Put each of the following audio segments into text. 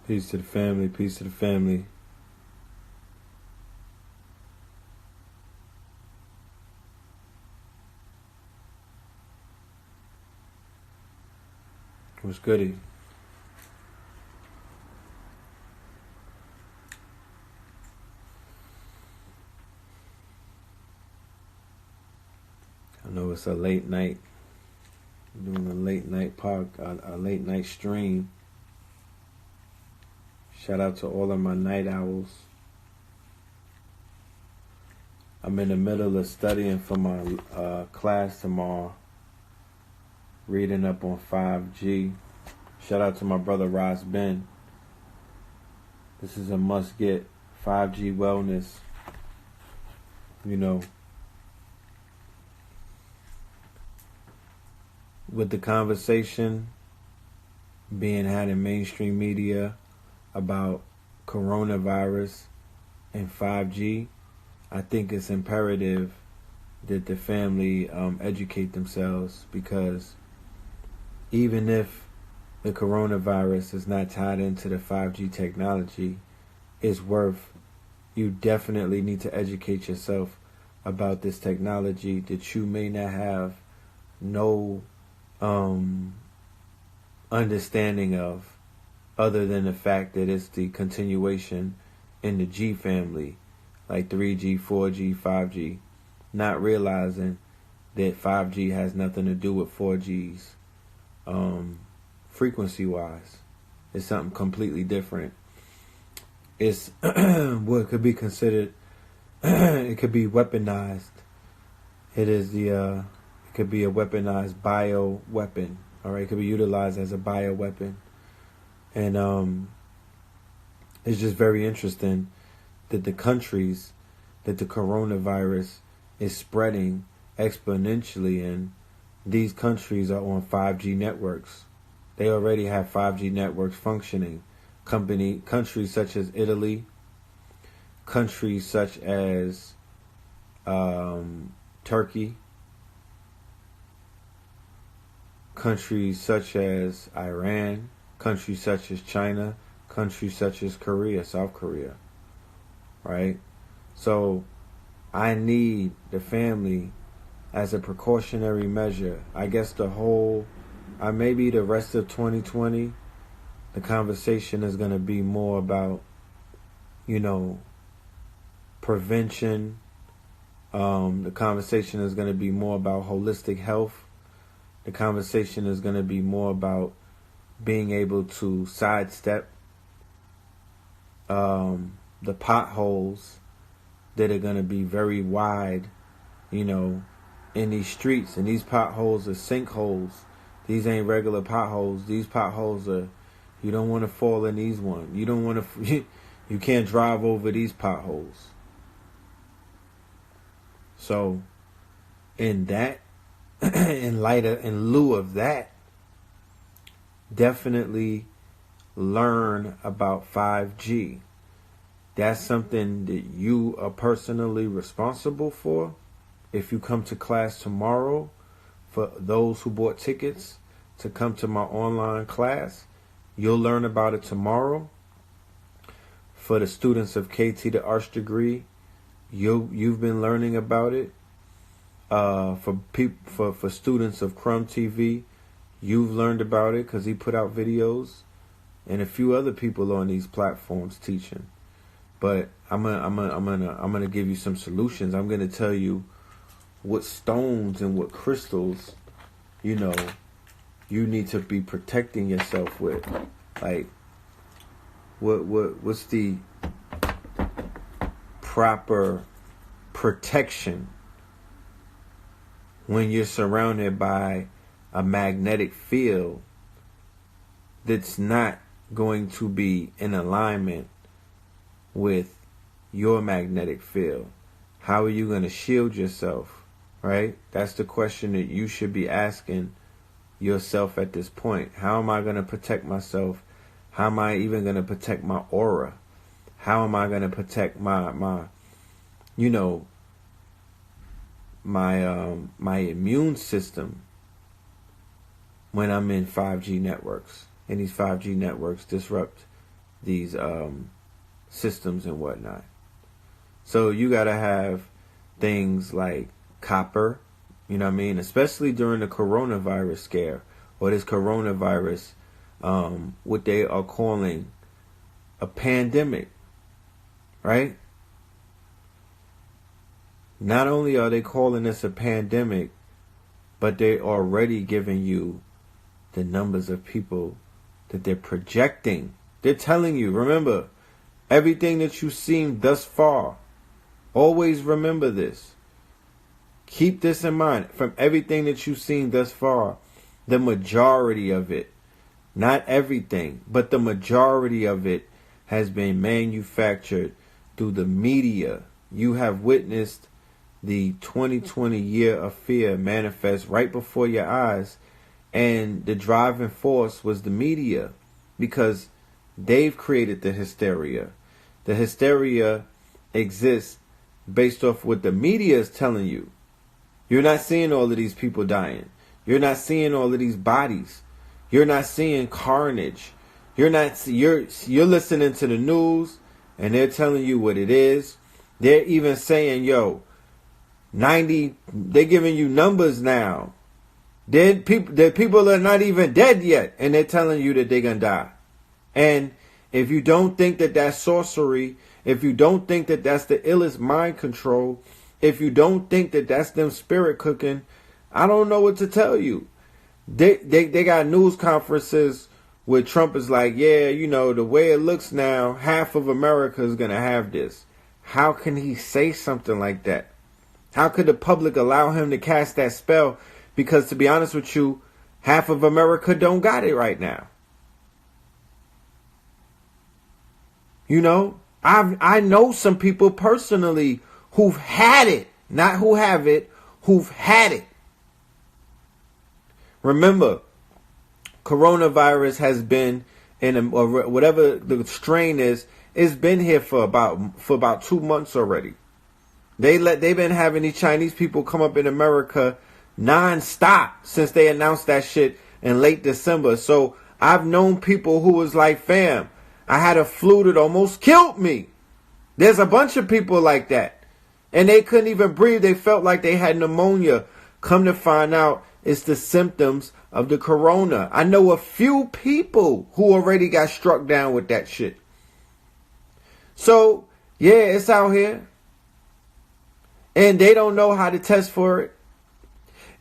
Peace to the family. Peace to the family. What's goody? I know it's a late night. I'm doing a late night a late night stream. Shout out to all of my night owls. I'm in the middle of studying for my class tomorrow. Reading up on 5G. Shout out to my brother Ross Ben. This is a must get. 5G wellness. You know, with the conversation being had in mainstream media about coronavirus and 5G, I think it's imperative that the family educate themselves, because even if the coronavirus is not tied into the 5G technology, you definitely need to educate yourself about this technology that you may not have no understanding of, other than the fact that it's the continuation in the G family, like 3G, 4G, 5G, not realizing that 5G has nothing to do with 4G's frequency-wise. It's something completely different. It's what could be considered, it could be weaponized. It could be a weaponized bio weapon. All right, it could be utilized as a bio weapon. And it's just very interesting that the countries that the coronavirus is spreading exponentially in, these countries are on 5G networks. They already have 5G networks functioning. Countries such as Italy, countries such as Turkey, countries such as Iran, countries such as China, countries such as Korea, South Korea, right? So I need the family as a precautionary measure. I guess maybe the rest of 2020, the conversation is going to be more about, prevention. The conversation is going to be more about holistic health. The conversation is going to be more about being able to sidestep the potholes that are going to be very wide, in these streets. And these potholes are sinkholes. These ain't regular potholes. These potholes are, you don't want to fall in these ones. You don't want to, you can't drive over these potholes. So, in lieu of that, definitely learn about 5G. That's something that you are personally responsible for. If you come to class tomorrow, for those who bought tickets to come to my online class, you'll learn about it tomorrow. For the students of KT the Arts degree, you've been learning about it. For students of Crumb TV, you've learned about it because he put out videos, and a few other people on these platforms teaching. But I'm gonna give you some solutions. I'm gonna tell you what stones and what crystals, you need to be protecting yourself with. Like, what's the proper protection when you're surrounded by a magnetic field that's not going to be in alignment with your magnetic field? How are you going to shield yourself, right? That's the question that you should be asking yourself at this point. How am I going to protect myself? How am I even going to protect my aura? How am I going to protect my immune system when I'm in 5G networks? And these 5G networks disrupt these systems and whatnot. So you got to have things like copper, you know what I mean? Especially during the coronavirus scare or this coronavirus, what they are calling a pandemic, right? Not only are they calling this a pandemic, but they're already giving you the numbers of people that they're projecting. They're telling you, remember, everything that you've seen thus far, always remember this. Keep this in mind. From everything that you've seen thus far, the majority of it, not everything, but the majority of it has been manufactured through the media. You have witnessed the 2020 year of fear manifest right before your eyes, and the driving force was the media, because they've created the hysteria. The hysteria exists based off what the media is telling you. You're not seeing all of these people dying. You're not seeing all of these bodies. You're not seeing carnage. You're listening to the news and they're telling you what it is. They're even saying, yo, 90, they're giving you numbers now. The people are not even dead yet, and they're telling you that they're going to die. And if you don't think that that's sorcery, if you don't think that that's the illest mind control, if you don't think that that's them spirit cooking, I don't know what to tell you. They got news conferences where Trump is like, yeah, you know, the way it looks now, half of America is going to have this. How can he say something like that? How could the public allow him to cast that spell? Because to be honest with you, half of America don't got it right now. You know, I know some people personally who've had it, not who have it, who've had it. Remember, coronavirus has been or whatever the strain is, it's been here for about 2 months already. They've been having these Chinese people come up in America non-stop since they announced that shit in late December. So I've known people who was like, fam, I had a flu that almost killed me. There's a bunch of people like that. And they couldn't even breathe. They felt like they had pneumonia. Come to find out, it's the symptoms of the corona. I know a few people who already got struck down with that shit. So, yeah, it's out here. And they don't know how to test for it.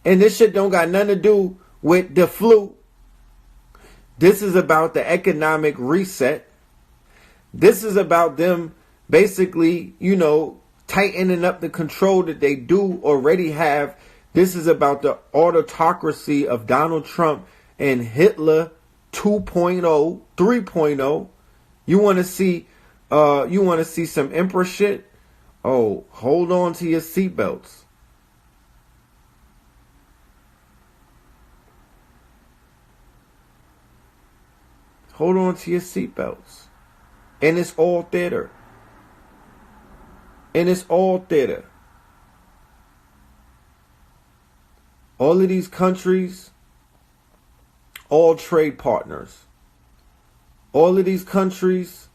And this shit don't got nothing to do with the flu. This is about the economic reset. This is about them basically, you know, tightening up the control that they do already have. This is about the autocracy of Donald Trump and Hitler 2.0, 3.0. You want to see some emperor shit? Oh, hold on to your seatbelts. Hold on to your seatbelts. And it's all theater. And it's all theater. All of these countries, all trade partners. All of these countries,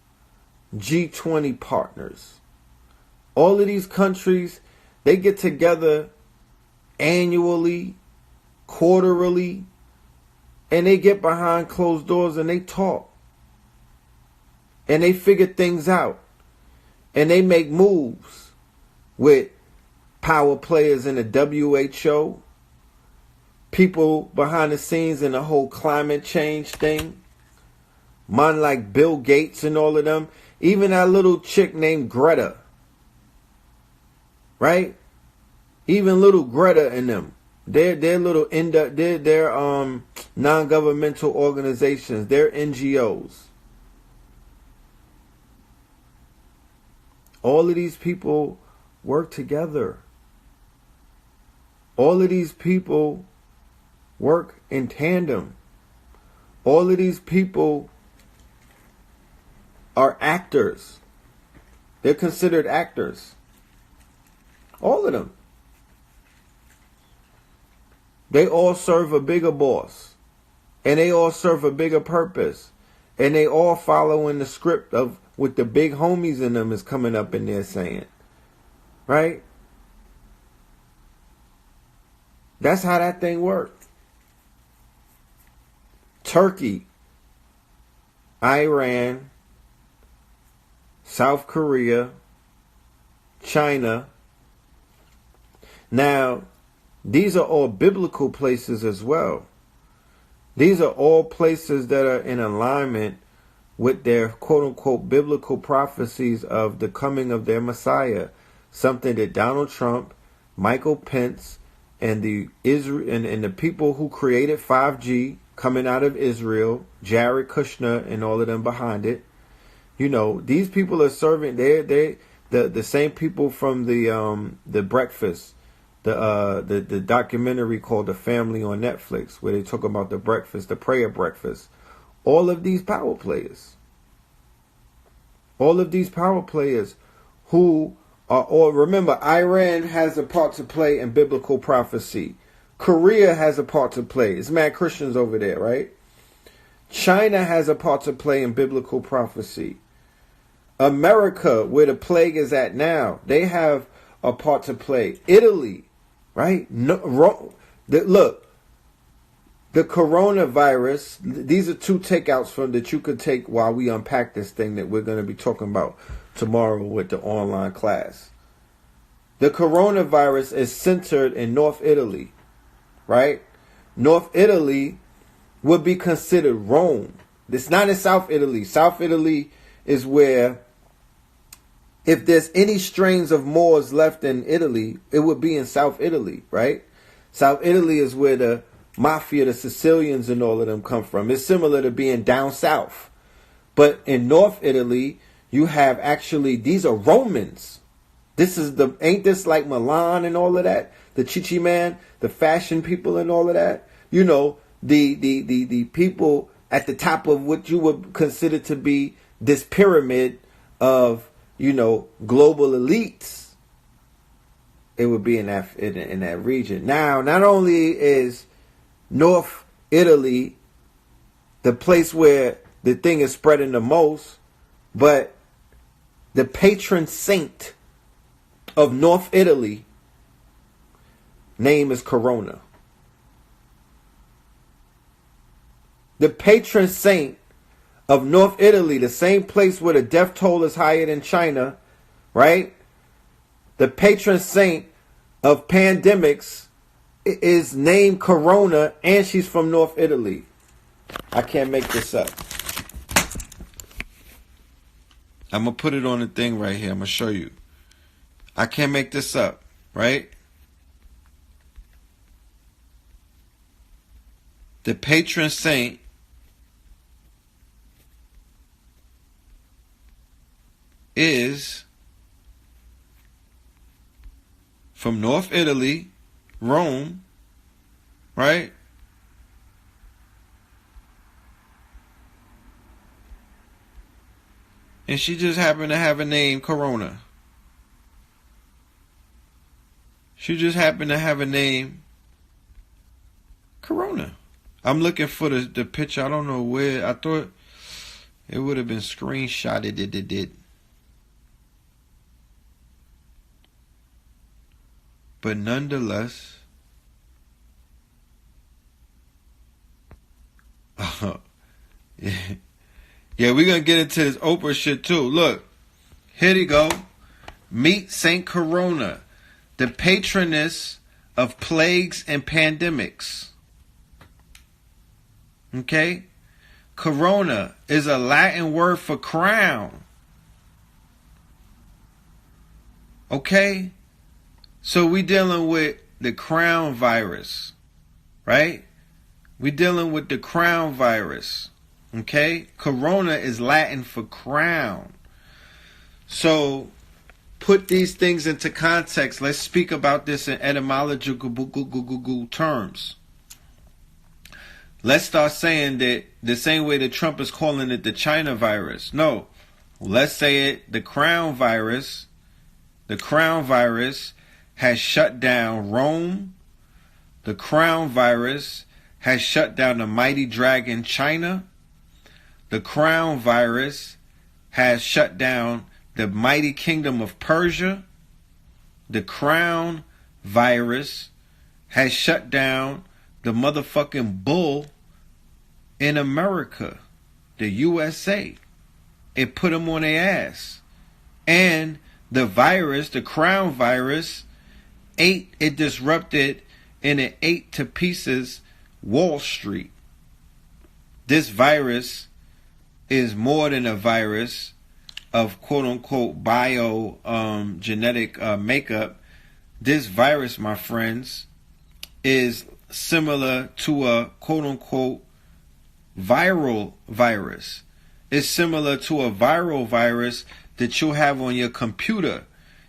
G20 partners. All of these countries, they get together annually, quarterly, and they get behind closed doors and they talk. And they figure things out. And they make moves with power players in the WHO, people behind the scenes in the whole climate change thing. Man like Bill Gates and all of them. Even that little chick named Greta. Right? Even little Greta and them. They're little they're non-governmental organizations. They're NGOs. All of these people work together. All of these people work in tandem. All of these people are actors. They're considered actors. All of them. They all serve a bigger boss. And they all serve a bigger purpose. And they all following the script of what the big homies in them is coming up in there saying. Right? That's how that thing worked. Turkey, Iran, South Korea, China. Now, these are all biblical places as well. These are all places that are in alignment with their quote-unquote biblical prophecies of the coming of their Messiah. Something that Donald Trump, Michael Pence, and the people who created 5G coming out of Israel, Jared Kushner and all of them behind it. You know, these people are serving. They the same people from the Breakfast, the documentary called The Family on Netflix, where they talk about the breakfast, the prayer breakfast. All of these power players. All of these power players who are all, remember, Iran has a part to play in biblical prophecy. Korea has a part to play. It's mad Christians over there, right? China has a part to play in biblical prophecy. America, where the plague is at now, they have a part to play. Italy, right? Look, the coronavirus, these are two takeouts from that you could take while we unpack this thing that we're going to be talking about tomorrow with the online class. The coronavirus is centered in North Italy, right? North Italy would be considered Rome. It's not in South Italy. South Italy is where, if there's any strains of Moors left in Italy, it would be in South Italy, right? South Italy is where the mafia, the Sicilians and all of them come from. It's similar to being down south. But in North Italy, you have actually, these are Romans. Ain't this like Milan and all of that? The Chichi Man, the fashion people and all of that? You know, the people at the top of what you would consider to be this pyramid of, you know, global elites. It would be in that region. Now, not only is North Italy the place where the thing is spreading the most, but the patron saint of North Italy name is Corona. The patron saint of North Italy, the same place where the death toll is higher than China, right? The patron saint of pandemics is named Corona, and she's from North Italy. I can't make this up. I'm going to put it on the thing right here. I'm going to show you. I can't make this up, right? The patron saint is from North Italy, Rome, right? And she just happened to have a name, Corona. She just happened to have a name, Corona. I'm looking for the picture. I don't know where. I thought it would have been screenshotted. It did. But nonetheless, yeah, we're going to get into this Oprah shit too. Look, here you go. Meet Saint Corona, the patroness of plagues and pandemics. Okay? Corona is a Latin word for crown. Okay? So we dealing with the crown virus, right? We dealing with the crown virus, okay? Corona is Latin for crown. So put these things into context. Let's speak about this in etymological terms. Let's start saying that the same way that Trump is calling it the China virus. No, let's say it the crown virus. The crown virus has shut down Rome. The crown virus has shut down the mighty dragon China. The crown virus has shut down the mighty kingdom of Persia. The crown virus has shut down the motherfucking bull in America, the USA. It put them on their ass. And the virus, the crown virus, it disrupted and it ate to pieces Wall Street. This virus is more than a virus of quote unquote genetic makeup. This virus, my friends, is similar to a quote unquote viral virus. It's similar to a viral virus that you'll have on your computer.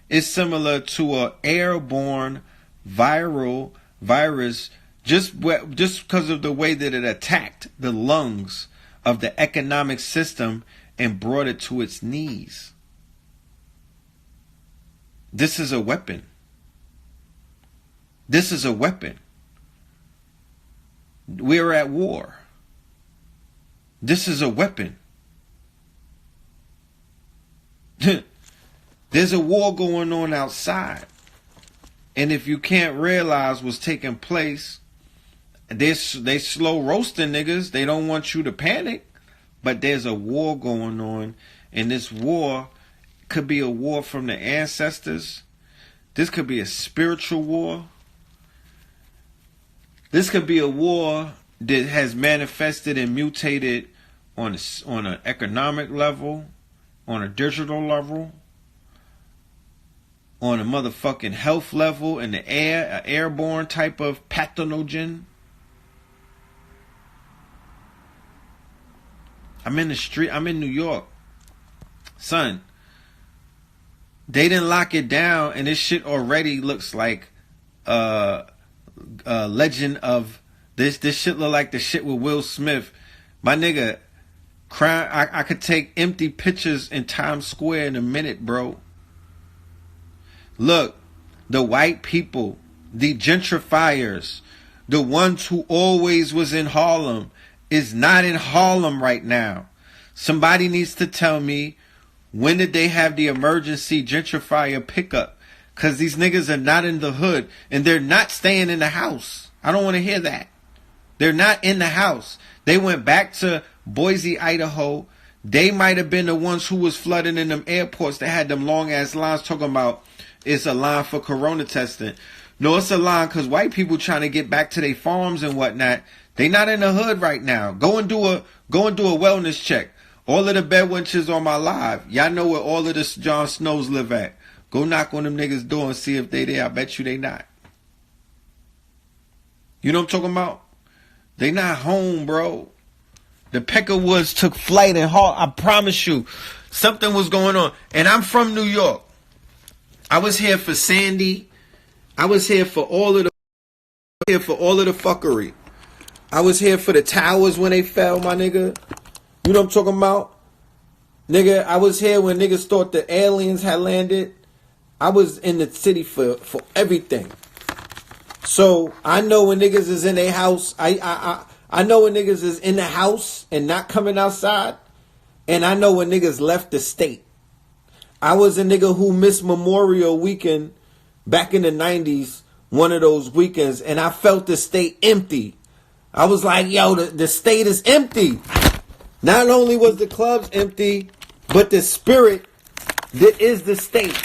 It's similar to an airborne viral virus just because of the way that it attacked the lungs of the economic system and brought it to its knees. This is a weapon. This is a weapon. We're at war. This is a weapon. There's a war going on outside. And if you can't realize what's taking place, they slow roasting niggas. They don't want you to panic. But there's a war going on. And this war could be a war from the ancestors. This could be a spiritual war. This could be a war that has manifested and mutated on an economic level, on a digital level, on a motherfucking health level, in the air, an airborne type of pathogen. I'm in the street. I'm in New York. Son, they didn't lock it down, and this shit already looks like legend of this. This shit look like the shit with Will Smith. My nigga, I could take empty pictures in Times Square in a minute, bro. Look, the white people, the gentrifiers, the ones who always was in Harlem, is not in Harlem right now. Somebody needs to tell me, when did they have the emergency gentrifier pickup? Because these niggas are not in the hood, and they're not staying in the house. I don't want to hear that. They're not in the house. They went back to Boise, Idaho. They might have been the ones who was flooding in them airports that had them long ass lines talking about it's a line for corona testing. No, it's a line because white people trying to get back to their farms and whatnot. They not in the hood right now. Go and do a wellness check. All of the bedwenches on my live. Y'all know where all of the Jon Snows live at. Go knock on them niggas' door and see if they there. I bet you they not. You know what I'm talking about? They not home, bro. The Peckerwoods took flight and halt. I promise you, something was going on. And I'm from New York. I was here for Sandy. I was here for all of the fuckery. I was here for the towers when they fell, my nigga. You know what I'm talking about? Nigga, I was here when niggas thought the aliens had landed. I was in the city for everything. So I know when niggas is in their house. I know when niggas is in the house and not coming outside. And I know when niggas left the state. I was a nigga who missed Memorial Weekend back in the 90s, one of those weekends, and I felt the state empty. I was like, yo, the state is empty. Not only was the clubs empty, but the spirit that is the state.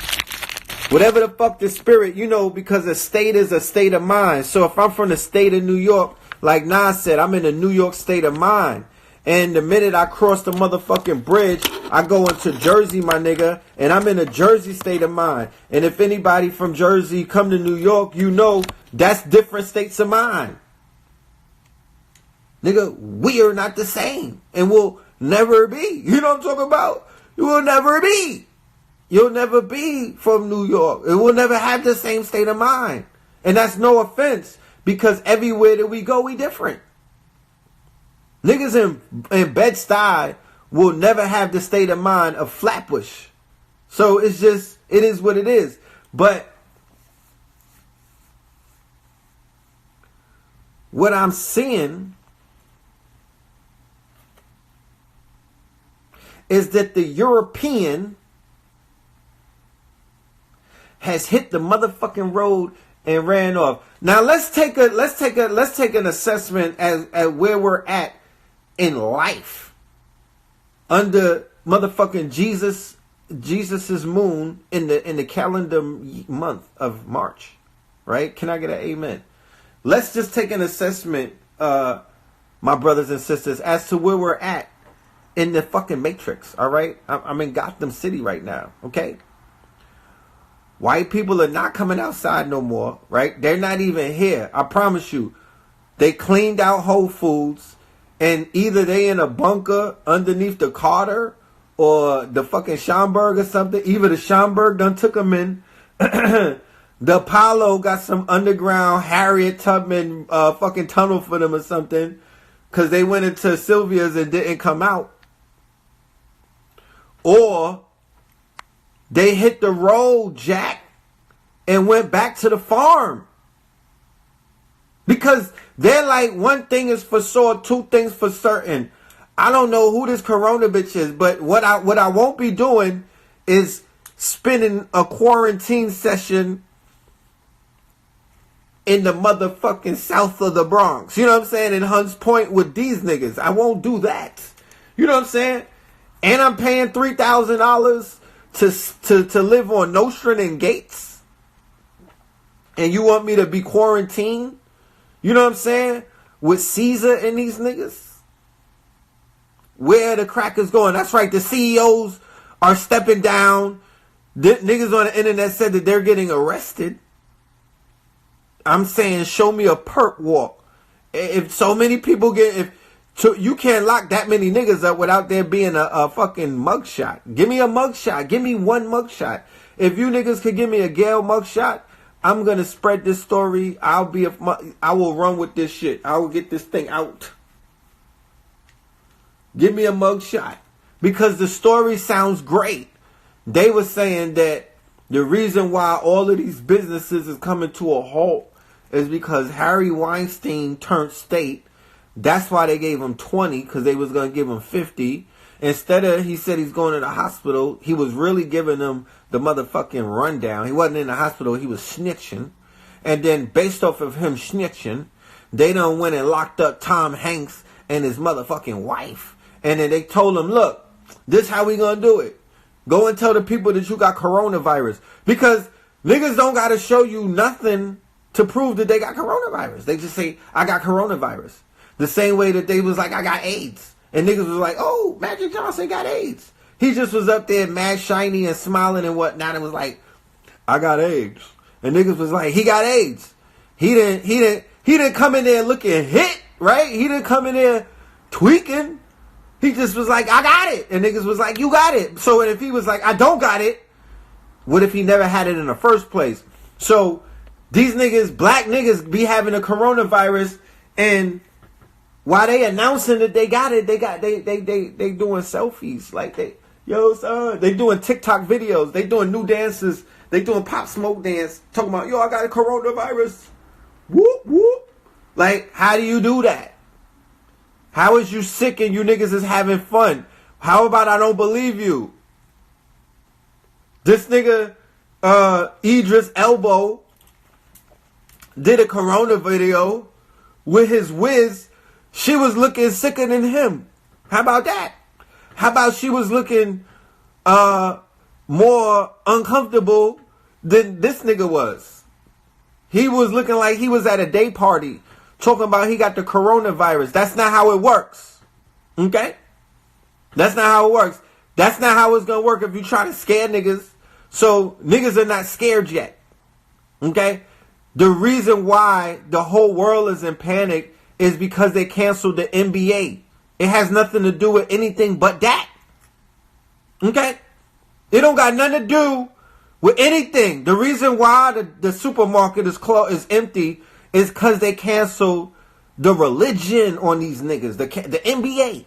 Whatever the fuck the spirit, because a state is a state of mind. So if I'm from the state of New York, like Nas said, I'm in a New York state of mind. And the minute I cross the motherfucking bridge, I go into Jersey, my nigga, and I'm in a Jersey state of mind. And if anybody from Jersey come to New York, that's different states of mind. Nigga, we are not the same. And we'll never be. You know what I'm talking about? You will never be. You'll never be from New York. It will never have the same state of mind. And that's no offense, because everywhere that we go, we different. Niggas in Bed-Stuy will never have the state of mind of Flatbush. So it is what it is. But what I'm seeing is that the European has hit the motherfucking road and ran off. Now let's take an assessment at where we're at in life under motherfucking Jesus's moon in the calendar month of March, right? Can I get an amen? Let's just take an assessment, my brothers and sisters, as to where we're at in the fucking matrix. All right, I'm in Gotham City right now. Okay. White people are not coming outside no more, right? They're not even here. I promise you. They cleaned out Whole Foods, and either they in a bunker underneath the Carter or the fucking Schomburg or something. Either the Schomburg done took them in. The Apollo got some underground Harriet Tubman fucking tunnel for them or something, because they went into Sylvia's and didn't come out. Or they hit the road, Jack, and went back to the farm. Because they're like, one thing is for sure, two things for certain. I don't know who this corona bitch is, but what I won't be doing is spending a quarantine session in the motherfucking south of the Bronx. You know what I'm saying? In Hunts Point with these niggas. I won't do that. You know what I'm saying? And I'm paying $3,000 to live on Nostrand and Gates, and you want me to be quarantined? You know what I'm saying? With Caesar and these niggas? Where are the crackers going? That's right, the CEOs are stepping down. The niggas on the internet said that they're getting arrested. I'm saying, show me a perp walk. If so many people you can't lock that many niggas up without there being a fucking mugshot. Give me a mugshot. Give me one mugshot. If you niggas could give me a Gale mugshot, I'm gonna spread this story. I will run with this shit. I will get this thing out. Give me a mugshot. Because the story sounds great. They were saying that the reason why all of these businesses is coming to a halt is because Harry Weinstein turned state. That's why they gave him 20, because they was going to give him 50. Instead of, he said he's going to the hospital, he was really giving them the motherfucking rundown. He wasn't in the hospital, he was snitching. And then based off of him snitching, they done went and locked up Tom Hanks and his motherfucking wife. And then they told him, look, this how we going to do it. Go and tell the people that you got coronavirus. Because niggas don't got to show you nothing to prove that they got coronavirus. They just say, I got coronavirus. The same way that they was like, I got AIDS. And niggas was like, oh, Magic Johnson got AIDS. He just was up there mad shiny and smiling and whatnot and was like, I got AIDS. And niggas was like, he got AIDS. He didn't come in there looking hit, right? He didn't come in there tweaking. He just was like, I got it. And niggas was like, you got it. So if he was like, I don't got it, what if he never had it in the first place? So these niggas, black niggas, be having a coronavirus, and while they announcing that they got it, they doing selfies. Like they doing TikTok videos. They doing new dances. They doing Pop Smoke dance. Talking about, yo, I got a coronavirus. Whoop, whoop. Like, how do you do that? How is you sick and you niggas is having fun? How about I don't believe you? This nigga, Idris Elbow, did a corona video with his whiz. She was looking sicker than him. How about that? How about she was looking more uncomfortable than this nigga was? He was looking like he was at a day party talking about he got the coronavirus. That's not how it works. Okay? That's not how it works. That's not how it's going to work if you try to scare niggas. So niggas are not scared yet. Okay? The reason why the whole world is in panic is because they canceled the NBA. It has nothing to do with anything but that. Okay? It don't got nothing to do with anything. The reason why the supermarket is empty is because they canceled the religion on these niggas. The NBA.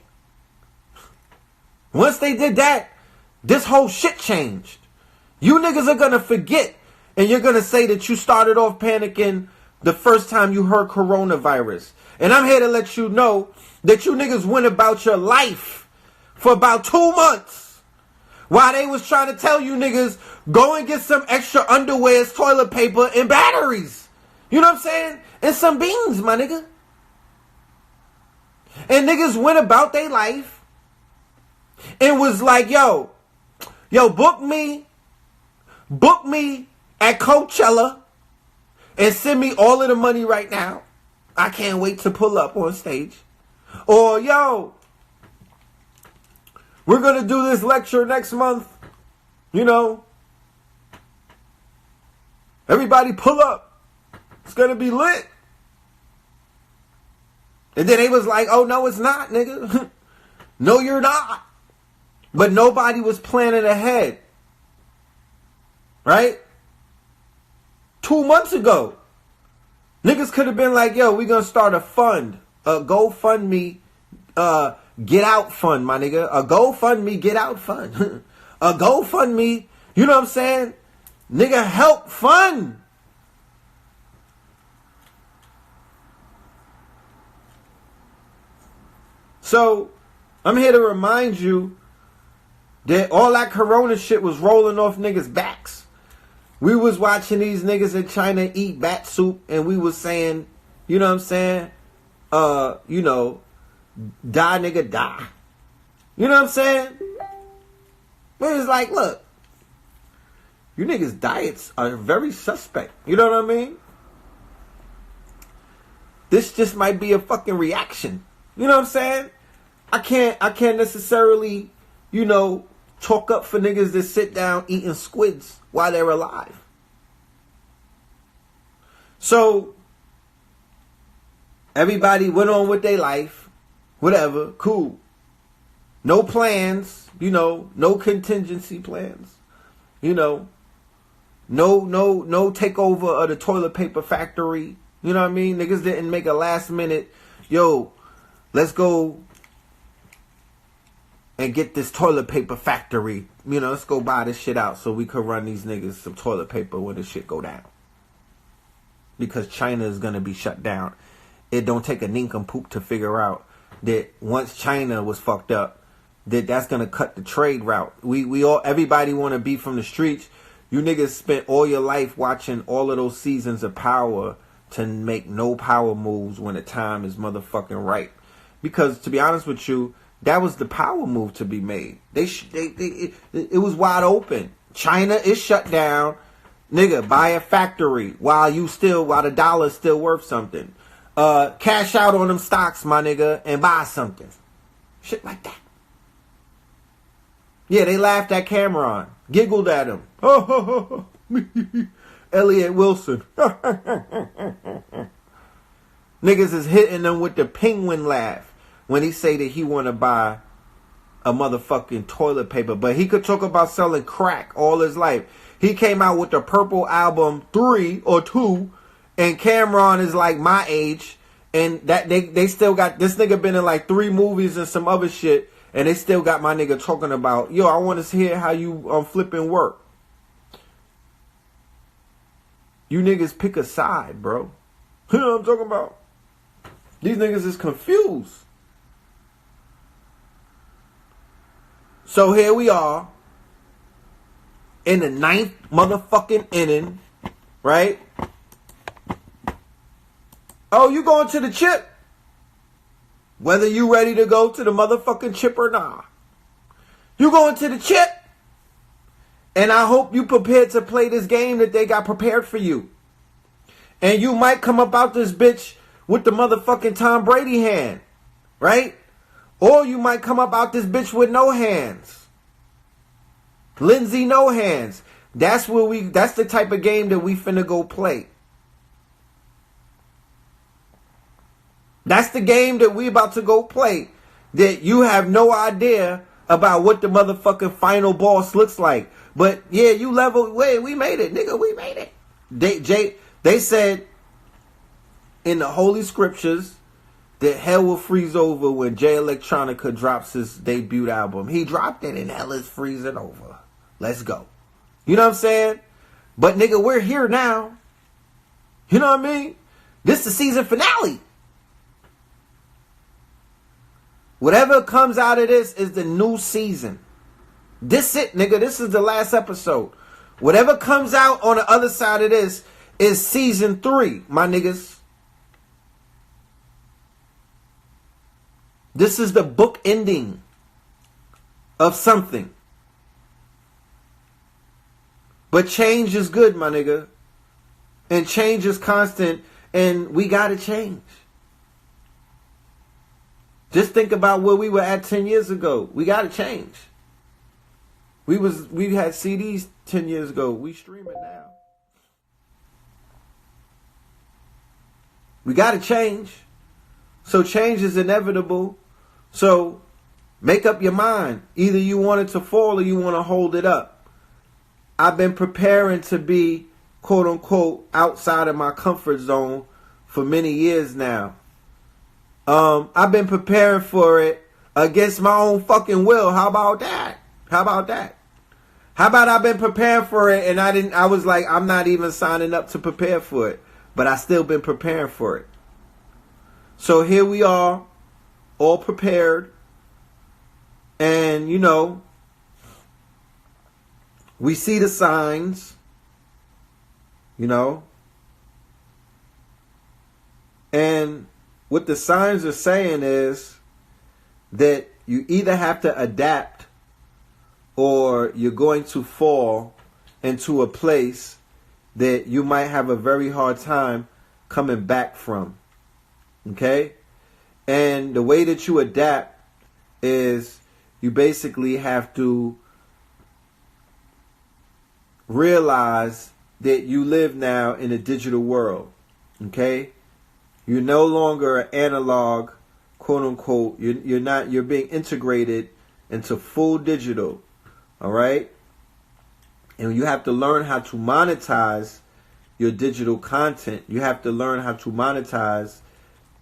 Once they did that, this whole shit changed. You niggas are going to forget, and you're going to say that you started off panicking the first time you heard coronavirus. And I'm here to let you know that you niggas went about your life for about 2 months. While they was trying to tell you niggas, go and get some extra underwears, toilet paper, and batteries. You know what I'm saying? And some beans, my nigga. And niggas went about their life and was like, yo, book me at Coachella and send me all of the money right now. I can't wait to pull up on stage. Or, yo, we're going to do this lecture next month. You know, everybody pull up. It's going to be lit. And then they was like, oh, no, it's not, nigga. No, you're not. But nobody was planning ahead. Right? 2 months ago. Niggas could have been like, yo, we gonna start a fund. A GoFundMe, get out fund, my nigga. A GoFundMe, get out fund. A GoFundMe, you know what I'm saying? Nigga, help fund. So, I'm here to remind you that all that corona shit was rolling off niggas' backs. We was watching these niggas in China eat bat soup and we was saying, you know what I'm saying? You know, die nigga die. You know what I'm saying? But it's like, look, you niggas' diets are very suspect. You know what I mean? This just might be a fucking reaction. You know what I'm saying? I can't necessarily, you know, talk up for niggas that sit down eating squids while they're alive. So, everybody went on with their life. Whatever, cool. No plans, you know, no contingency plans. You know, no takeover of the toilet paper factory. You know what I mean? Niggas didn't make a last minute, yo, let's go and get this toilet paper factory. You know, let's go buy this shit out so we could run these niggas some toilet paper when this shit go down. Because China is going to be shut down. It don't take a nincompoop to figure out that once China was fucked up, that's going to cut the trade route. Everybody want to be from the streets. You niggas spent all your life watching all of those seasons of Power to make no power moves when the time is motherfucking right. Because to be honest with you, that was the power move to be made. It was wide open. China is shut down. Nigga, buy a factory while the dollar's still worth something. Cash out on them stocks, my nigga, and buy something. Shit like that. Yeah, they laughed at Cameron. Giggled at him. Elliot Wilson. Niggas is hitting them with the penguin laugh when he say that he want to buy a motherfucking toilet paper. But he could talk about selling crack all his life. He came out with the Purple Album 3 or 2, and Cameron is like my age, and that they still got this nigga been in like 3 movies and some other shit, and they still got my nigga talking about, yo, I want to hear how you flipping work. You niggas pick a side, bro. You know what I'm talking about? These niggas is confused. So here we are in the 9th motherfucking inning, right? Oh, you going to the chip? Whether you ready to go to the motherfucking chip or not. You going to the chip? And I hope you prepared to play this game that they got prepared for you. And you might come up out this bitch with the motherfucking Tom Brady hand, right? Or you might come up out this bitch with no hands. Lindsay no hands. That's the type of game that we finna go play. That's the game that we about to go play. That you have no idea about what the motherfucking final boss looks like. But yeah, we made it, nigga, we made it. They said in the Holy Scriptures that hell will freeze over when Jay Electronica drops his debut album. He dropped it and hell is freezing over. Let's go. You know what I'm saying? But nigga, we're here now. You know what I mean? This is the season finale. Whatever comes out of this is the new season. This it, nigga. This is the last episode. Whatever comes out on the other side of this is season 3, my niggas. This is the book ending of something. But change is good, my nigga. And change is constant. And we gotta change. Just think about where we were at 10 years ago. We gotta change. We had CDs 10 years ago. We stream it now. We gotta change. So change is inevitable. So make up your mind. Either you want it to fall or you want to hold it up. I've been preparing to be, quote unquote, outside of my comfort zone for many years now. I've been preparing for it against my own fucking will. How about that? How about I've been preparing for it and I was like, I'm not even signing up to prepare for it. But I still been preparing for it. So here we are, all prepared. And, you know, we see the signs, you know. And what the signs are saying is that you either have to adapt or you're going to fall into a place that you might have a very hard time coming back from. Okay? And the way that you adapt is you basically have to realize that you live now in a digital world. Okay? You're no longer an analog, quote unquote. You're being integrated into full digital. All right? And you have to learn how to monetize your digital content. You have to learn how to monetize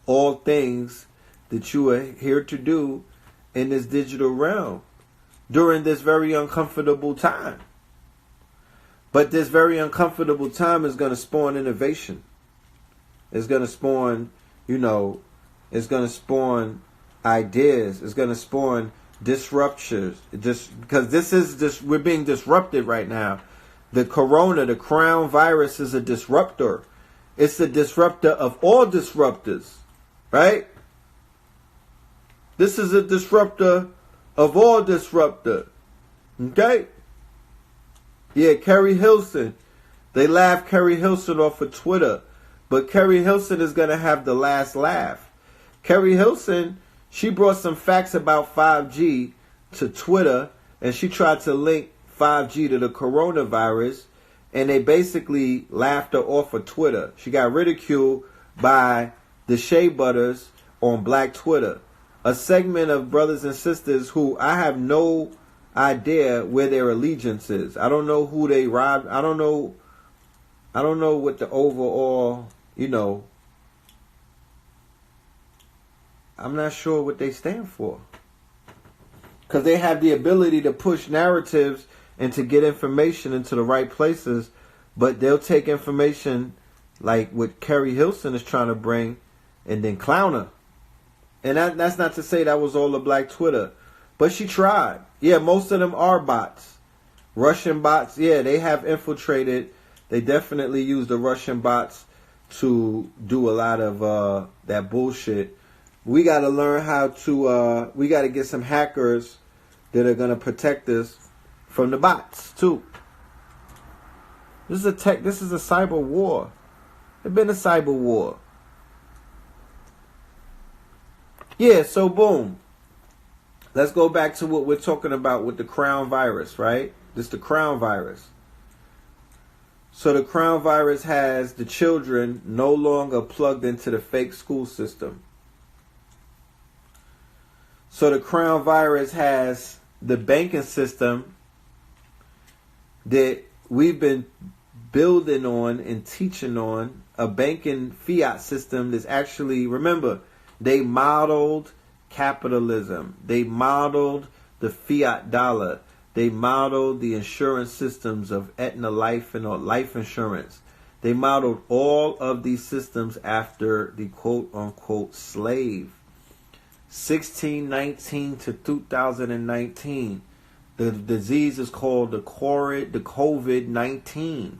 all things that you are here to do in this digital realm during this very uncomfortable time. But this very uncomfortable time is going to spawn innovation. It's going to spawn, you know, it's going to spawn ideas. It's going to spawn disruptions. Just because we're being disrupted right now. The corona, the crown virus is a disruptor. It's the disruptor of all disruptors, right? This is a disruptor of all disruptor. Okay? Yeah, Kerry Hilson. They laughed Kerry Hilson off of Twitter. But Kerry Hilson is going to have the last laugh. Kerry Hilson, she brought some facts about 5G to Twitter, and she tried to link 5G to the coronavirus, and they basically laughed her off of Twitter. She got ridiculed by the Shea Butters on Black Twitter, a segment of brothers and sisters who I have no idea where their allegiance is. I don't know who they robbed. I don't know what the overall, you know, I'm not sure what they stand for. Because they have the ability to push narratives and to get information into the right places, but they'll take information like what Kerry Hilson is trying to bring and then clown her. And that's not to say that was all the Black Twitter, but she tried. Yeah, most of them are bots. Russian bots, yeah, they have infiltrated. They definitely use the Russian bots to do a lot of that bullshit. We got to learn how to, we got to get some hackers that are going to protect us from the bots, too. This is a cyber war. It's been a cyber war. Yeah, so boom. Let's go back to what we're talking about with the crown virus, right? This is the crown virus. So the crown virus has the children no longer plugged into the fake school system. So the crown virus has the banking system that we've been building on and teaching on, a banking fiat system that's actually, remember, they modeled capitalism. They modeled the fiat dollar. They modeled the insurance systems of Aetna Life and life insurance. They modeled all of these systems after the quote-unquote slave 1619 to 2019. The disease is called the COVID-19.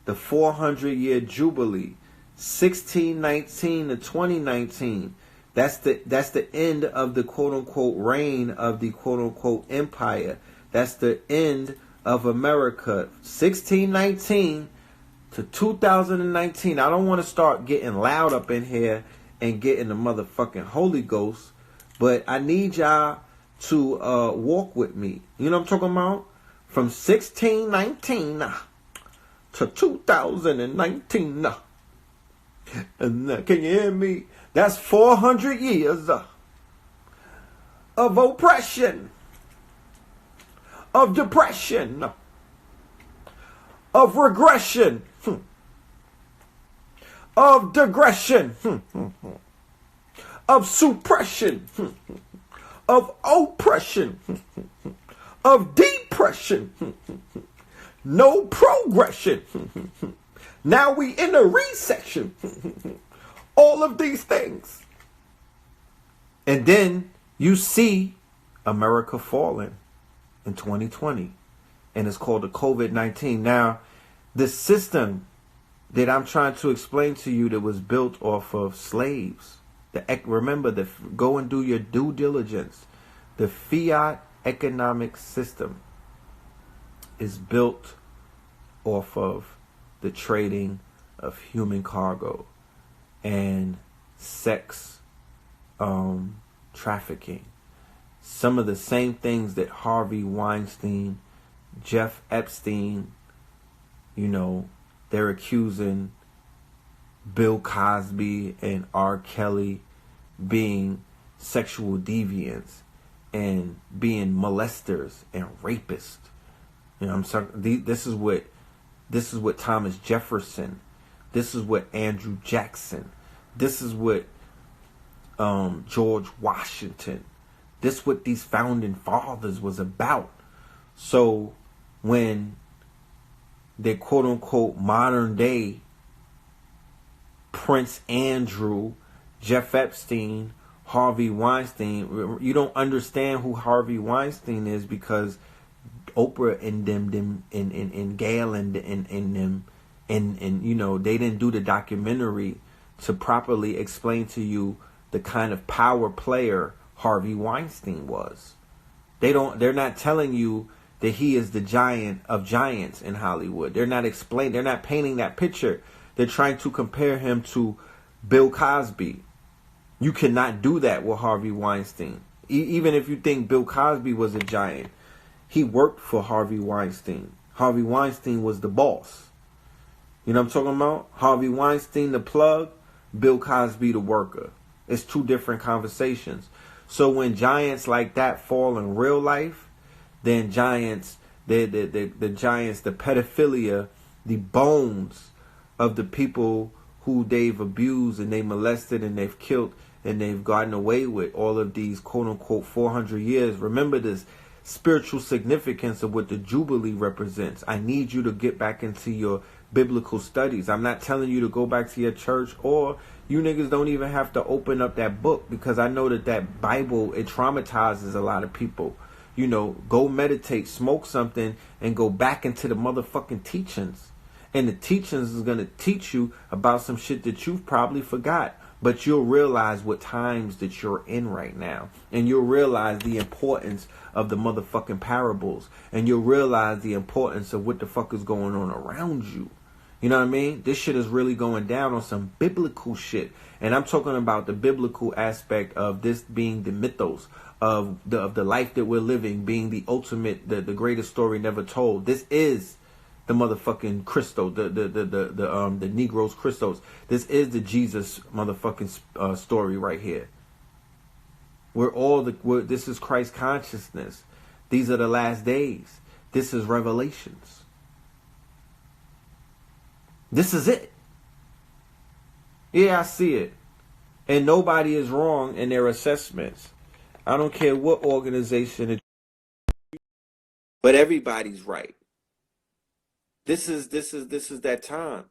The 400-year jubilee. 1619 to 2019. That's the end of the quote-unquote reign of the quote-unquote empire. That's the end of America. 1619 to 2019. I don't want to start getting loud up in here and getting the motherfucking Holy Ghost, but I need y'all to walk with me. You know what I'm talking about? From 1619 to 2019. And can you hear me? That's 400 years of oppression, of depression, of regression, of digression, of suppression, of oppression, of depression, no progression. Now we in a recession. All of these things. And then you see America falling in 2020. And it's called the COVID-19. Now, the system that I'm trying to explain to you that was built off of slaves. Remember, go and do your due diligence. The fiat economic system is built off of the trading of human cargo and sex trafficking. Some of the same things that Harvey Weinstein, Jeff Epstein, they're accusing Bill Cosby and R. Kelly being sexual deviants and being molesters and rapists. I'm sorry. This is what Thomas Jefferson. This is what Andrew Jackson. This is what George Washington. This is what these founding fathers was about. So when the quote unquote modern day Prince Andrew, Jeff Epstein, Harvey Weinstein, you don't understand who Harvey Weinstein is because Oprah and them and Gail and them and they didn't do the documentary to properly explain to you the kind of power player Harvey Weinstein was. They're not telling you that he is the giant of giants in Hollywood. They're not painting that picture. They're trying to compare him to Bill Cosby. You cannot do that with Harvey Weinstein. Even if you think Bill Cosby was a giant, he worked for Harvey Weinstein. Harvey Weinstein was the boss. You know what I'm talking about? Harvey Weinstein, the plug, Bill Cosby, the worker. It's two different conversations. So when giants like that fall in real life, then giants, the giants, the pedophilia, the bones of the people who they've abused and they molested and they've killed and they've gotten away with all of these quote unquote 400 years. Remember this spiritual significance of what the Jubilee represents. I need you to get back into your biblical studies. I'm not telling you to go back to your church, or you niggas don't even have to open up that book, because I know that Bible, it traumatizes a lot of people. Go meditate, smoke something, and go back into the motherfucking teachings. And the teachings is going to teach you about some shit that you've probably forgot. But you'll realize what times that you're in right now. And you'll realize the importance of the motherfucking parables. And you'll realize the importance of what the fuck is going on around you. You know what I mean? This shit is really going down on some biblical shit. And I'm talking about the biblical aspect of this being the mythos of the life that we're living, being the ultimate, the greatest story never told. This is the motherfucking Christo, the Negroes Christos. This is the Jesus motherfucking story right here. This is Christ consciousness. These are the last days. This is Revelations. This is it. Yeah, I see it. And nobody is wrong in their assessments. I don't care what organization it is, but everybody's right. This is that time.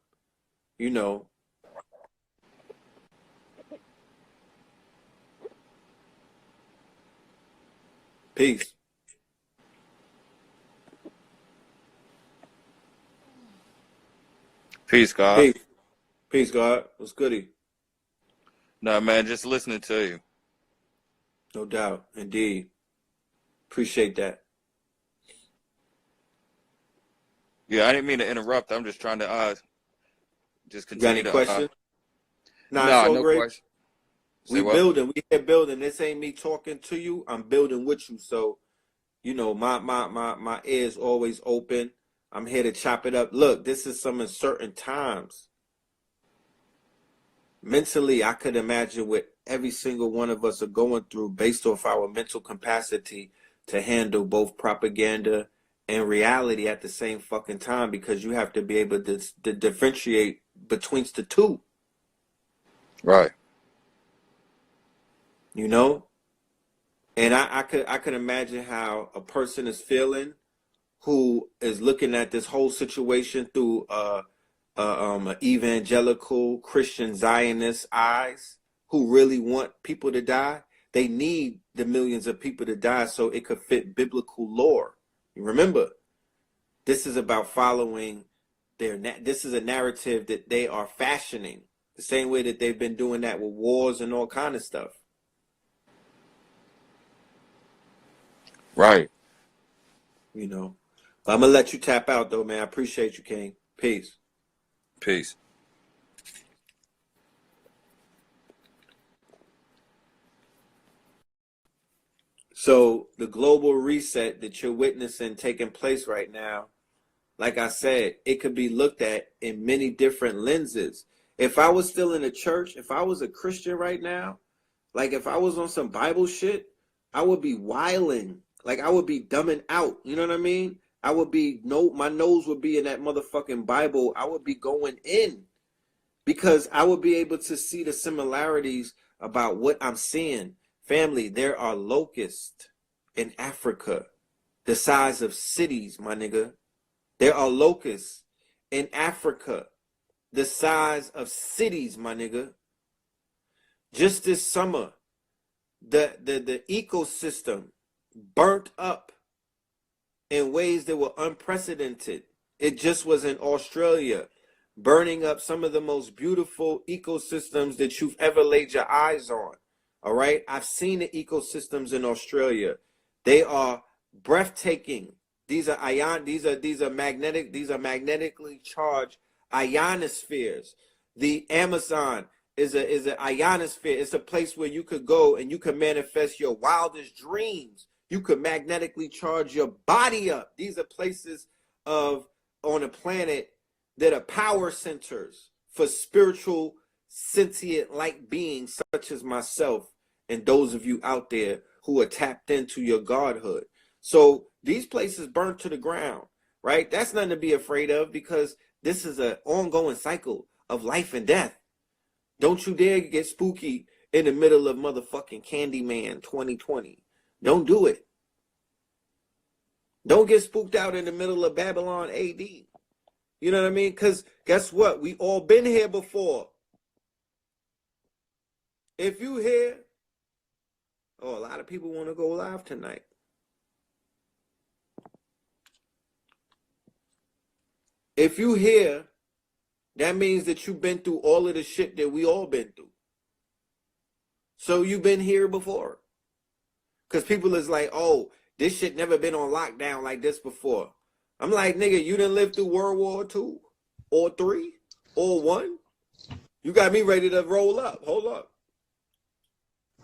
Peace. Peace, God. Peace. Peace, God. What's goody? No, man, just listening to you. No doubt. Indeed. Appreciate that. Yeah, I didn't mean to interrupt. I'm just trying to just You got continue any to questions? Nah, it's no, all no great. question. Say We what? building. We here building. This ain't me talking to you. I'm building with you. So, you know, my ears always open. I'm here to chop it up. Look, this is some uncertain times. Mentally, I could imagine what every single one of us are going through based off our mental capacity to handle both propaganda and reality at the same fucking time, because you have to be able to differentiate between the two, Right. you know? And I could imagine how a person is feeling who is looking at this whole situation through evangelical Christian Zionist eyes, who really want people to die. They need the millions of people to die so it could fit biblical lore. Remember, this is about following this is a narrative that they are fashioning the same way that they've been doing that with wars and all kind of stuff. Right. You know, but I'm gonna let you tap out though, man. I appreciate you, King. Peace. Peace. So the global reset that you're witnessing taking place right now, like I said, it could be looked at in many different lenses. If I was still in the church, if I was a Christian right now, like if I was on some Bible shit, I would be wilding. Like I would be dumbing out. You know what I mean? I would be my nose would be in that motherfucking Bible. I would be going in because I would be able to see the similarities about what I'm seeing. Family, there are locusts in Africa the size of cities, my nigga. There are locusts in Africa the size of cities, my nigga. Just this summer, the ecosystem burnt up in ways that were unprecedented. It just was in Australia, burning up some of the most beautiful ecosystems that you've ever laid your eyes on. All right, I've seen the ecosystems in Australia. They are breathtaking. These are magnetically charged ionospheres. The Amazon is an ionosphere. It's a place where you could go and you can manifest your wildest dreams. You could magnetically charge your body up. These are places on a planet that are power centers for spiritual sentient like beings such as myself and those of you out there who are tapped into your godhood. So these places burnt to the ground, right? That's nothing to be afraid of, because this is an ongoing cycle of life and death. Don't you dare get spooky in the middle of motherfucking Candyman 2020. Don't do it. Don't get spooked out in the middle of Babylon AD. You know what I mean? Because guess what? We all been here before. If you here, a lot of people want to go live tonight. If you here, that means that you've been through all of the shit that we all been through. So you've been here before. Because people is like, oh, this shit never been on lockdown like this before. I'm like, nigga, you done lived through World War II or 3 or 1? You got me ready to roll up. Hold up.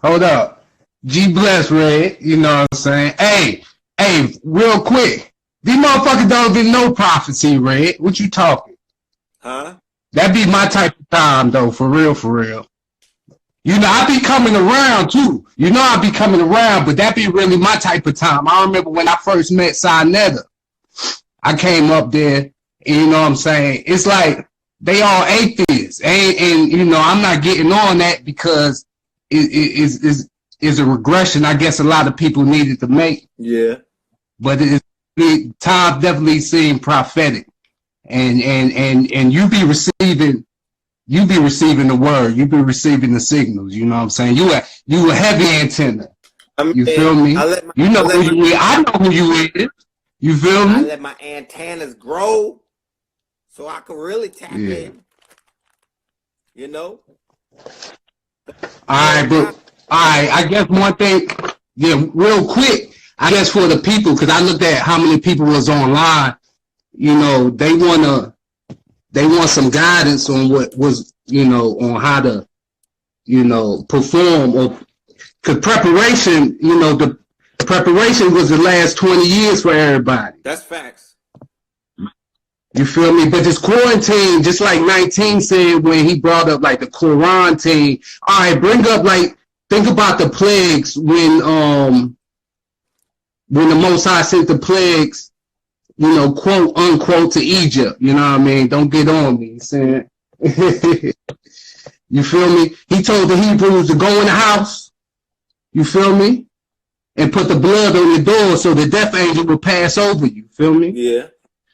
Hold up. G bless, Red. You know what I'm saying? Hey, real quick. These motherfuckers don't even know prophecy, Red. What you talking? Huh? That be my type of time, though, for real, for real. You know, I be coming around, too. You know I be coming around, but that be really my type of time. I remember when I first met Sinetta. I came up there, and you know what I'm saying? It's like they all atheists. And you know, I'm not getting on that because it is a regression I guess a lot of people needed to make. Yeah. But time definitely seemed prophetic. And you be receiving the word, you be receiving the signals, you know what I'm saying? You a heavy antenna. I You feel mean, me? You know who you is. I know who you is. You feel I me? let my antennas grow so I can really tap Yeah. in. You know. All right, but all right. I guess one thing, yeah, real quick. I guess for the people, because I looked at how many people was online. You know, they want some guidance on what was, you know, on how to, you know, perform or because preparation, you know, the preparation was the last 20 years for everybody. That's facts. You feel me? But this quarantine, just like 19 said when he brought up like the quarantine, all right, bring up like, think about the plagues when the Most High sent the plagues, you know, quote unquote to Egypt. You know what I mean? Don't get on me, saying. You feel me? He told the Hebrews to go in the house. You feel me? And put the blood on your door so the death angel will pass over you. Feel me? Yeah.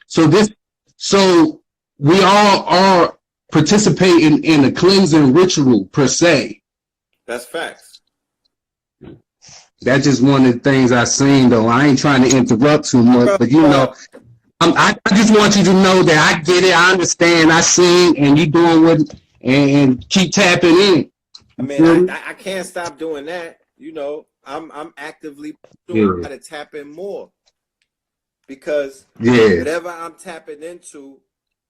So we all are participating in a cleansing ritual per se. That's facts. That's just one of the things I seen though. I ain't trying to interrupt too much, but you know, I just want you to know that I get it, I understand, I seen, and you doing what, and keep tapping in. I mean, I can't stop doing that. You know, I'm actively doing to tap in more because whatever I'm tapping into,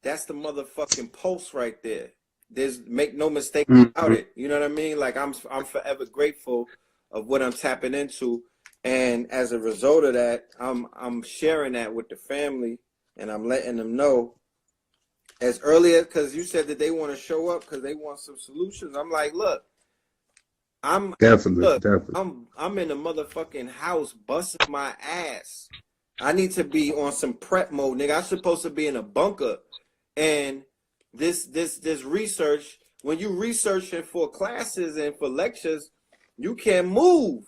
that's the motherfucking pulse right there. There's make no mistake about it. You know what I mean? Like I'm forever grateful of what I'm tapping into, and as a result of that, I'm sharing that with the family, and I'm letting them know as early as, because you said that they want to show up because they want some solutions. I'm like, look, I'm definitely. I'm in the motherfucking house busting my ass. I need to be on some prep mode, nigga. I'm supposed to be in a bunker, and this research. When you researching for classes and for lectures, you can't move.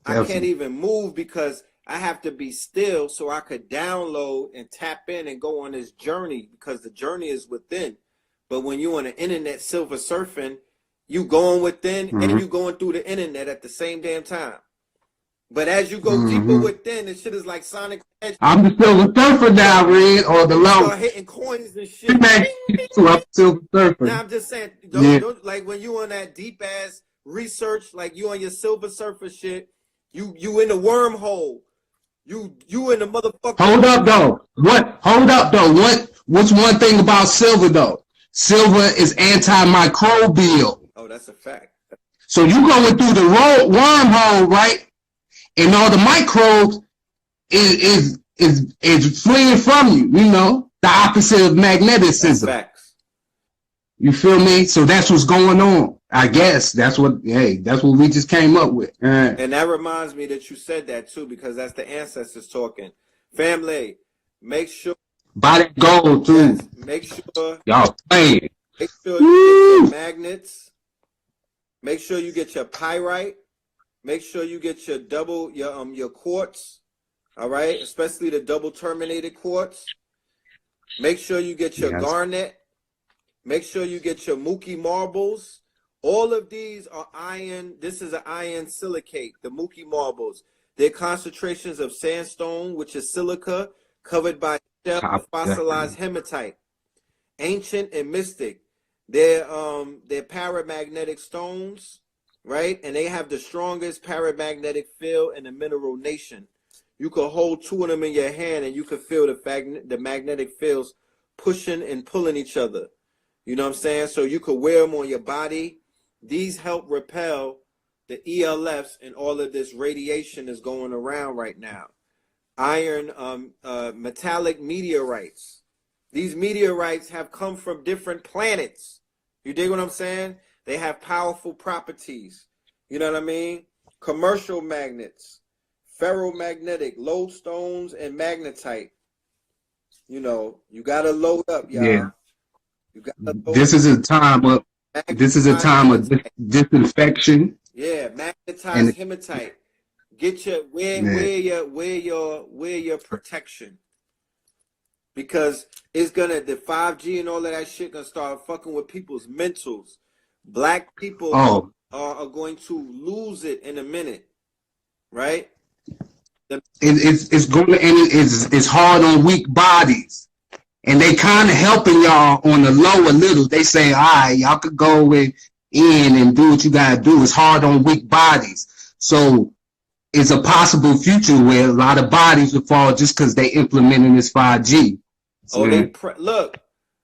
Definitely. I can't even move because I have to be still so I could download and tap in and go on this journey because the journey is within. But when you're on the internet silver surfing, you going within and you going through the internet at the same damn time. But as you go deeper within, the shit is like Sonic Hedge. I'm the silver surfer now, Red, or the low. Start hitting coins and shit. I'm silver surfer. Now I'm just saying, don't like when you on that deep ass research, like you on your silver surfer shit, you in the wormhole. You in the motherfucker. Hold up though. What's one thing about silver though? Silver is antimicrobial. Oh, that's a fact. So you going through the wormhole, right? And all the microbes is fleeing from you, you know, the opposite of magneticism. That's facts. You feel me? So that's what's going on. I guess that's what we just came up with. And that reminds me that you said that too, because that's the ancestors talking. Family, make sure. Buy that gold too. Yes, make sure. Y'all playing. Make sure you get your magnets. Make sure you get your pyrite. Make sure you get your quartz. All right, especially the double terminated quartz. Make sure you get your garnet. Make sure you get your Mookie marbles. All of these are iron. This is an iron silicate, the Mookie marbles. They're concentrations of sandstone, which is silica, covered by fossilized hematite. Ancient and mystic. They're paramagnetic stones, right? And they have the strongest paramagnetic field in the mineral nation. You could hold two of them in your hand and you could feel the magnetic fields pushing and pulling each other. You know what I'm saying? So you could wear them on your body. These help repel the ELFs and all of this radiation is going around right now. Iron, metallic meteorites. These meteorites have come from different planets. You dig what I'm saying? They have powerful properties. You know what I mean? Commercial magnets, ferromagnetic, lodestones, and magnetite. You know, you got to load up, y'all. Yeah. This is a time of disinfection. Yeah, magnetized hematite. Get your wear your protection. Because it's gonna the 5G and all of that shit gonna start fucking with people's mentals. Black people are going to lose it in a minute, right? It's going to, and it's hard on weak bodies. And they kind of helping y'all on the low a little. They say, all right, y'all could go in and do what you got to do. It's hard on weak bodies. So it's a possible future where a lot of bodies will fall just because they implementing this 5G. Oh, look,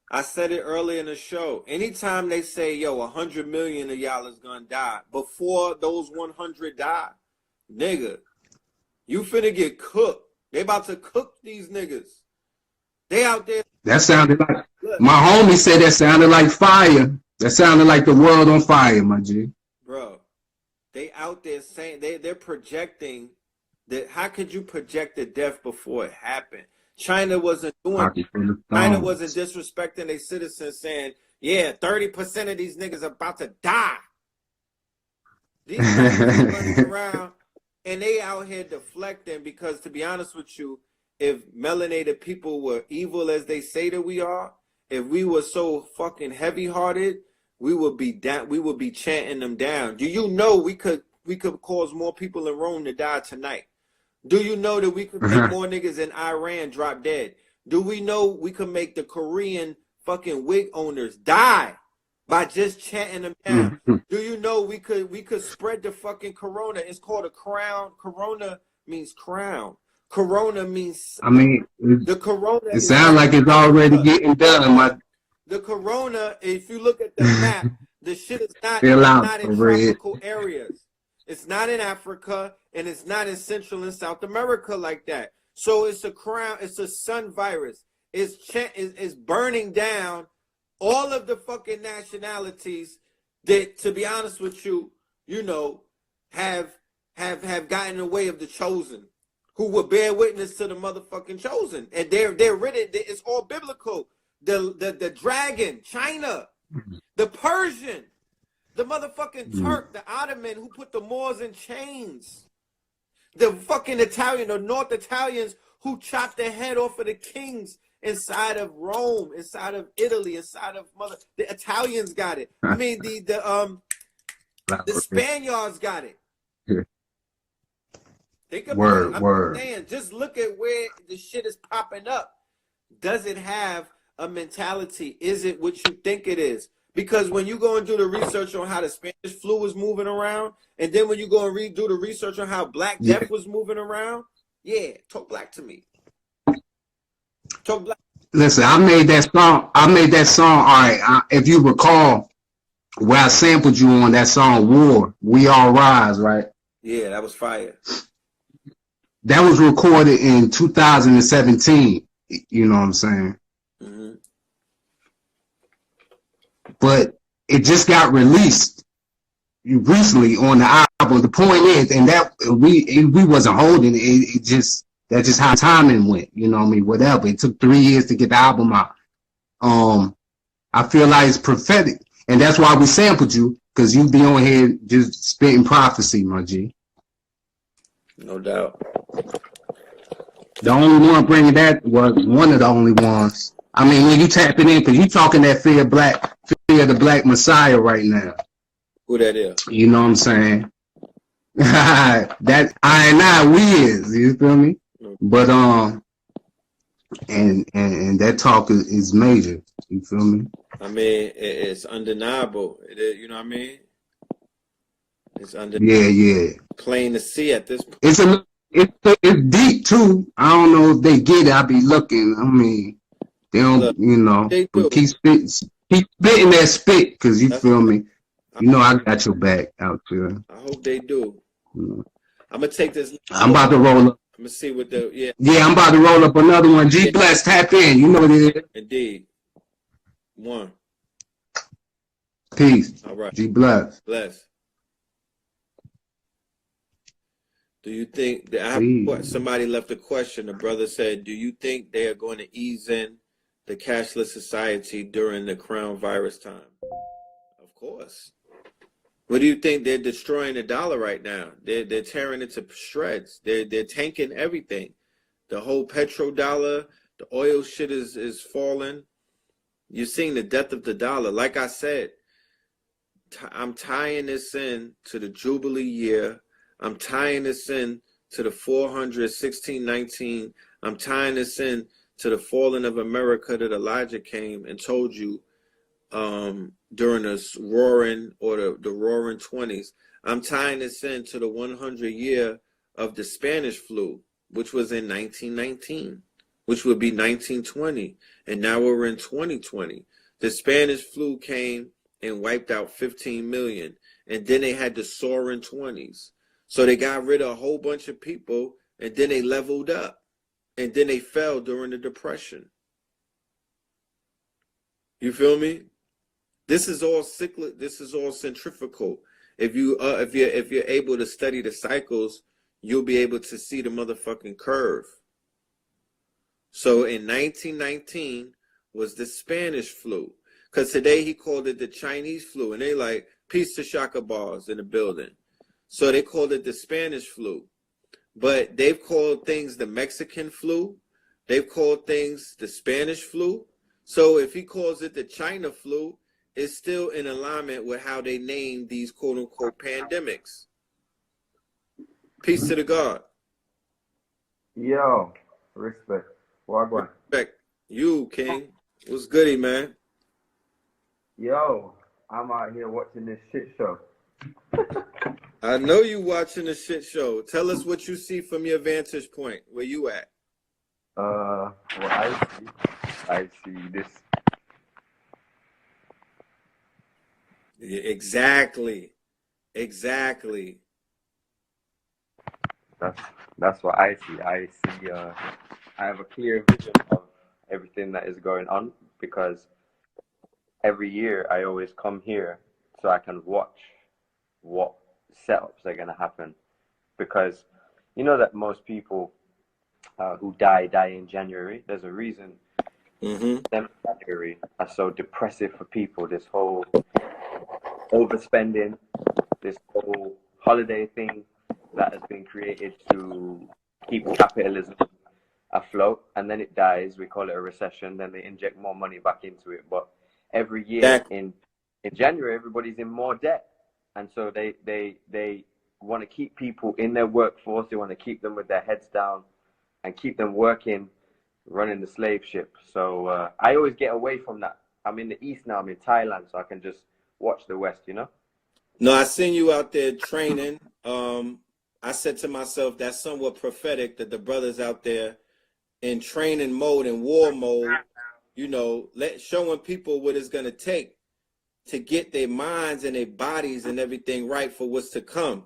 I said it earlier in the show. Anytime they say, yo, 100 million of y'all is going to die, before those 100 die, nigga, you finna get cooked. They about to cook these niggas. They out there. That sounded like, my homie said that sounded like fire. That sounded like the world on fire, my G. Bro, they out there saying, they're projecting that. How could you project the death before it happened? China wasn't disrespecting their citizens, saying, yeah, 30% of these niggas about to die. These niggas running around and they out here deflecting because, to be honest with you, if melanated people were evil as they say that we are, if we were so fucking heavy-hearted, we would be chanting them down. Do you know we could cause more people in Rome to die tonight? Do you know that we could make more niggas in Iran drop dead? Do we know we could make the Korean fucking wig owners die by just chanting them down? Do you know we could spread the fucking corona? It's called a crown. Corona means crown. Corona means, I mean, the corona. It sounds like it's already getting done. The corona, if you look at the map, the shit is not in tropical areas. It's not in Africa, and it's not in Central and South America like that. So it's a crown. It's a sun virus. It's burning down all of the fucking nationalities that, to be honest with you, you know, have gotten in the way of the chosen, who will bear witness to the motherfucking chosen, and they're written. It's all biblical. The dragon, China, the Persian, the motherfucking Turk, the Ottoman who put the Moors in chains, the fucking Italian, the North Italians who chopped the head off of the kings inside of Rome, inside of Italy, inside of the Italians got it. I mean the Spaniards got it. Think about it. I'm saying, just look at where the shit is popping up. Does it have a mentality? Is it what you think it is? Because when you go and do the research on how the Spanish flu was moving around, and then when you go and do the research on how Black Death was moving around, talk black to me. Talk black. Listen, I made that song. All right, if you recall, where I sampled you on that song, "War, We All Rise," right? Yeah, that was fire. That was recorded in 2017. You know what I'm saying? Mm-hmm. But it just got released recently on the album. The point is, and that we wasn't holding it. That's just how timing went. You know what I mean? Whatever. It took 3 years to get the album out. I feel like it's prophetic, and that's why we sampled you, because you be on here just spitting prophecy, my G. No doubt. The only one bringing that was one of the only ones. I mean, when you tapping in, because you talking that fear of the Black Messiah right now. Who that is? You know what I'm saying? That I we is, you feel me? But and that talk is major. You feel me? I mean, it's undeniable. You know what I mean? It's undeniable. Yeah. Plain to see at this point. It's deep too. I don't know if they get it. I be looking. I mean, they don't. Look, you know, keep spitting that spit, because you feel me. You know, I got your back out there. I hope they do. I'm gonna take this. I'm about to roll up. I'm gonna see what the Yeah, I'm about to roll up another one. G Bless, tap in. You know what it is. Indeed. One. Peace. All right. G Bless. Bless. Do you think somebody left a question? The brother said, "Do you think they are going to ease in the cashless society during the crown virus time?" Of course. What do you think? They're destroying the dollar right now. They're tearing it to shreds. They're tanking everything. The whole petrodollar, the oil shit is falling. You're seeing the death of the dollar. Like I said, I'm tying this in to the Jubilee year. I'm tying this in to the 41619. I'm tying this in to the falling of America that Elijah came and told you during this roaring or the roaring 20s. I'm tying this in to the 100 year of the Spanish flu, which was in 1919, which would be 1920. And now we're in 2020. The Spanish flu came and wiped out 15 million. And then they had the soaring 20s. So they got rid of a whole bunch of people, and then they leveled up. And then they fell during the Depression. You feel me? This is all cyclic. This is all centrifugal. If you're able to study the cycles, you'll be able to see the motherfucking curve. So in 1919 was the Spanish flu, because today he called it the Chinese flu, and they like peace to Shaka bars in the building. So they called it the Spanish flu, but they've called things the Mexican flu. They've called things the Spanish flu. So if he calls it the China flu, it's still in alignment with how they name these quote unquote pandemics. Peace to the God. Yo, respect. Wagwan. Respect. You, King. What's goody, man? Yo, I'm out here watching this shit show. I know you watching the shit show. Tell us what you see from your vantage point. Where you at? What I see this. Yeah, exactly. That's what I see. I see. I have a clear vision of everything that is going on, because every year I always come here so I can watch what setups are gonna happen, because you know that most people who die in January. There's a reason. January are so depressive for people. This whole overspending, this whole holiday thing that has been created to keep capitalism afloat, and then it dies. We call it a recession. Then they inject more money back into it. But every year in January, everybody's in more debt, and so they want to keep people in their workforce. They want to keep them with their heads down and keep them working, running the slave ship. So I always get away from that. I'm in the East now. I'm in Thailand, so I can just watch the West, you know? No, I seen you out there training. I said to myself, that's somewhat prophetic that the brothers out there in training mode and war mode, you know, showing people what it's going to take to get their minds and their bodies and everything right for what's to come.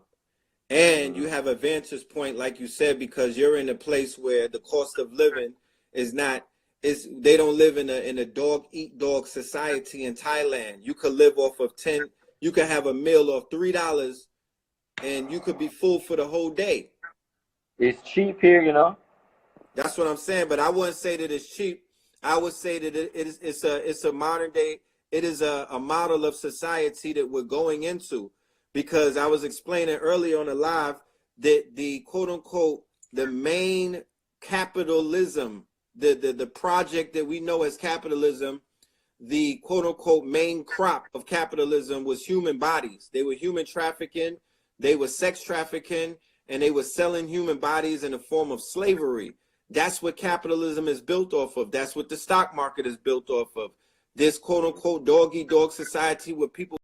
And you have a vantage point, like you said, because you're in a place where the cost of living is not, they don't live in a dog eat dog society in Thailand. You could live off of you could have a meal of $3 and you could be full for the whole day. It's cheap here, you know? That's what I'm saying, but I wouldn't say that it's cheap. I would say that it's a modern day, it is a model of society that we're going into, because I was explaining earlier on the live that the quote unquote, the main capitalism, the project that we know as capitalism, the quote unquote main crop of capitalism was human bodies. They were human trafficking, they were sex trafficking, and they were selling human bodies in the form of slavery. That's what capitalism is built off of. That's what the stock market is built off of. This quote unquote dog eat dog society where people